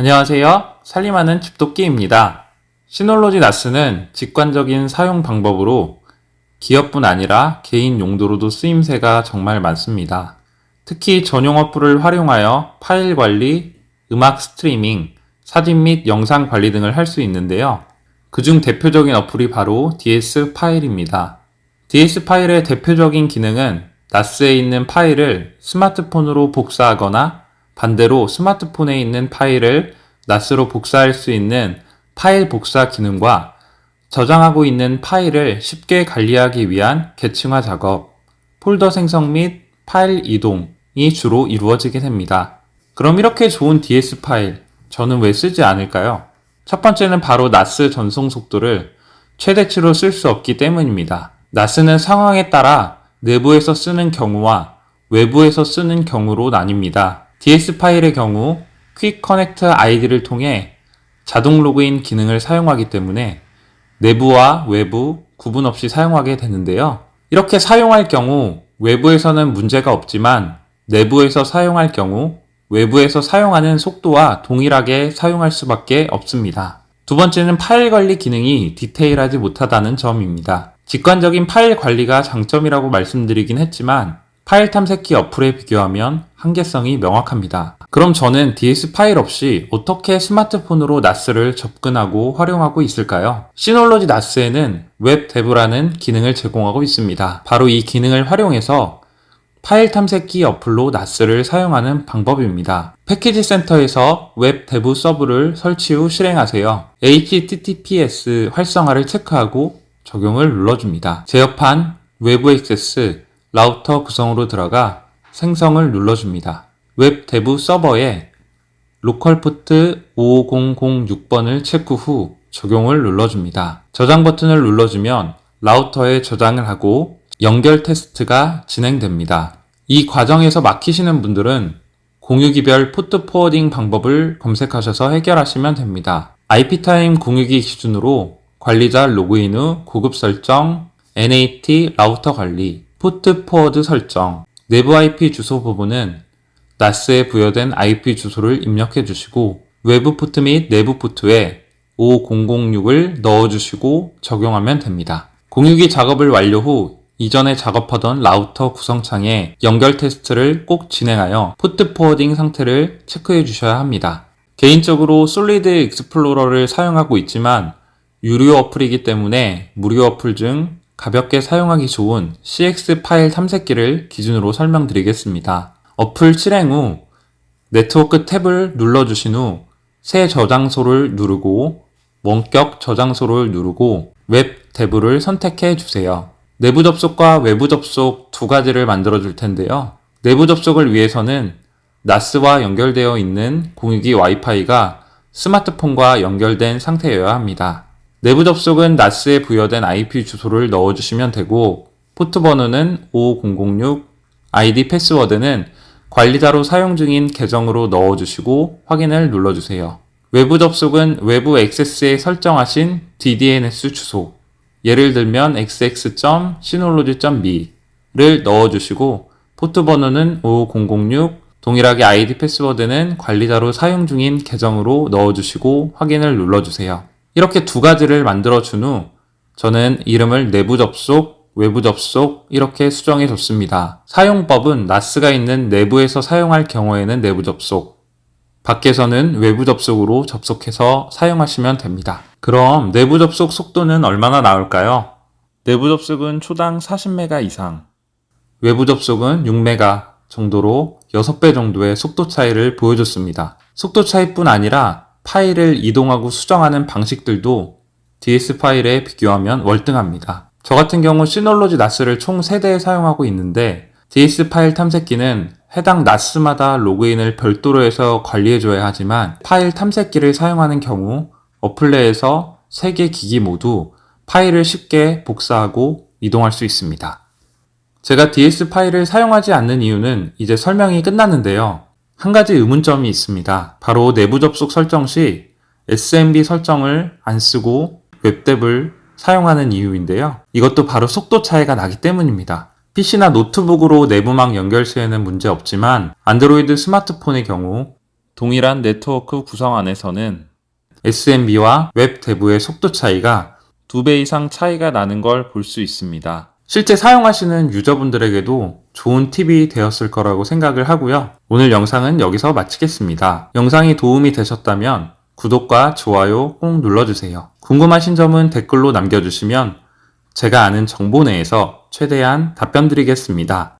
안녕하세요. 살림하는 집도끼입니다. 시놀로지 나스는 직관적인 사용 방법으로 기업뿐 아니라 개인 용도로도 쓰임새가 정말 많습니다. 특히 전용 어플을 활용하여 파일 관리, 음악 스트리밍, 사진 및 영상 관리 등을 할 수 있는데요. 그중 대표적인 어플이 바로 DS 파일입니다. DS 파일의 대표적인 기능은 나스에 있는 파일을 스마트폰으로 복사하거나 반대로 스마트폰에 있는 파일을 나스로 복사할 수 있는 파일 복사 기능과 저장하고 있는 파일을 쉽게 관리하기 위한 계층화 작업, 폴더 생성 및 파일 이동이 주로 이루어지게 됩니다. 그럼 이렇게 좋은 DS 파일, 저는 왜 쓰지 않을까요? 첫 번째는 바로 나스 전송 속도를 최대치로 쓸 수 없기 때문입니다. 나스는 상황에 따라 내부에서 쓰는 경우와 외부에서 쓰는 경우로 나뉩니다. DS 파일의 경우 퀵 커넥트 아이디를 통해 자동 로그인 기능을 사용하기 때문에 내부와 외부 구분 없이 사용하게 되는데요. 이렇게 사용할 경우 외부에서는 문제가 없지만 내부에서 사용할 경우 외부에서 사용하는 속도와 동일하게 사용할 수밖에 없습니다. 두 번째는 파일 관리 기능이 디테일하지 못하다는 점입니다. 직관적인 파일 관리가 장점이라고 말씀드리긴 했지만 파일 탐색기 어플에 비교하면 한계성이 명확합니다. 그럼 저는 DS 파일 없이 어떻게 스마트폰으로 나스를 접근하고 활용하고 있을까요? 시놀로지 나스에는 웹 데브라는 기능을 제공하고 있습니다. 바로 이 기능을 활용해서 파일 탐색기 어플로 나스를 사용하는 방법입니다. 패키지 센터에서 웹 데브 서브를 설치 후 실행하세요. HTTPS 활성화를 체크하고 적용을 눌러줍니다. 제어판 외부 액세스 라우터 구성으로 들어가 생성을 눌러줍니다. 웹 데브 서버에 로컬 포트 5006번을 체크 후 적용을 눌러줍니다. 저장 버튼을 눌러주면 라우터에 저장을 하고 연결 테스트가 진행됩니다. 이 과정에서 막히시는 분들은 공유기별 포트 포워딩 방법을 검색하셔서 해결하시면 됩니다. IP타임 공유기 기준으로 관리자 로그인 후 고급 설정, NAT 라우터 관리, 포트 포워드 설정, 내부 IP 주소 부분은 나스에 부여된 IP 주소를 입력해 주시고 외부 포트 및 내부 포트에 5006을 넣어주시고 적용하면 됩니다. 공유기 작업을 완료 후 이전에 작업하던 라우터 구성창에 연결 테스트를 꼭 진행하여 포트 포워딩 상태를 체크해 주셔야 합니다. 개인적으로 솔리드 익스플로러를 사용하고 있지만 유료 어플이기 때문에 무료 어플 중 가볍게 사용하기 좋은 CX 파일 탐색기를 기준으로 설명드리겠습니다. 어플 실행 후 네트워크 탭을 눌러주신 후 새 저장소를 누르고 원격 저장소를 누르고 웹 데브를 선택해 주세요. 내부 접속과 외부 접속 두 가지를 만들어 줄 텐데요. 내부 접속을 위해서는 나스와 연결되어 있는 공유기 와이파이가 스마트폰과 연결된 상태여야 합니다. 내부 접속은 나스에 부여된 IP 주소를 넣어주시면 되고 포트 번호는 5006, 아이디 패스워드는 관리자로 사용 중인 계정으로 넣어주시고 확인을 눌러주세요. 외부 접속은 외부 액세스에 설정하신 DDNS 주소, 예를 들면 xx.synology.me를 넣어주시고 포트 번호는 5006, 동일하게 아이디 패스워드는 관리자로 사용 중인 계정으로 넣어주시고 확인을 눌러주세요. 이렇게 두 가지를 만들어준 후 저는 이름을 내부 접속, 외부 접속 이렇게 수정해 줬습니다. 사용법은 나스가 있는 내부에서 사용할 경우에는 내부 접속, 밖에서는 외부 접속으로 접속해서 사용하시면 됩니다. 그럼 내부 접속 속도는 얼마나 나올까요? 내부 접속은 초당 40메가 이상, 외부 접속은 6메가 정도로 6배 정도의 속도 차이를 보여줬습니다. 속도 차이뿐 아니라 파일을 이동하고 수정하는 방식들도 DS 파일에 비교하면 월등합니다. 저 같은 경우 시놀로지 나스를 총 3대에 사용하고 있는데 DS 파일 탐색기는 해당 나스마다 로그인을 별도로 해서 관리해줘야 하지만 파일 탐색기를 사용하는 경우 어플 내에서 3개 기기 모두 파일을 쉽게 복사하고 이동할 수 있습니다. 제가 DS 파일을 사용하지 않는 이유는 이제 설명이 끝났는데요. 한 가지 의문점이 있습니다. 바로 내부 접속 설정 시 SMB 설정을 안 쓰고 웹뎁을 사용하는 이유인데요. 이것도 바로 속도 차이가 나기 때문입니다. PC나 노트북으로 내부망 연결 시에는 문제 없지만 안드로이드 스마트폰의 경우 동일한 네트워크 구성 안에서는 SMB와 웹 대부의 속도 차이가 2배 이상 차이가 나는 걸 볼 수 있습니다. 실제 사용하시는 유저분들에게도 좋은 팁이 되었을 거라고 생각을 하고요. 오늘 영상은 여기서 마치겠습니다. 영상이 도움이 되셨다면 구독과 좋아요 꼭 눌러주세요. 궁금하신 점은 댓글로 남겨주시면 제가 아는 정보 내에서 최대한 답변 드리겠습니다.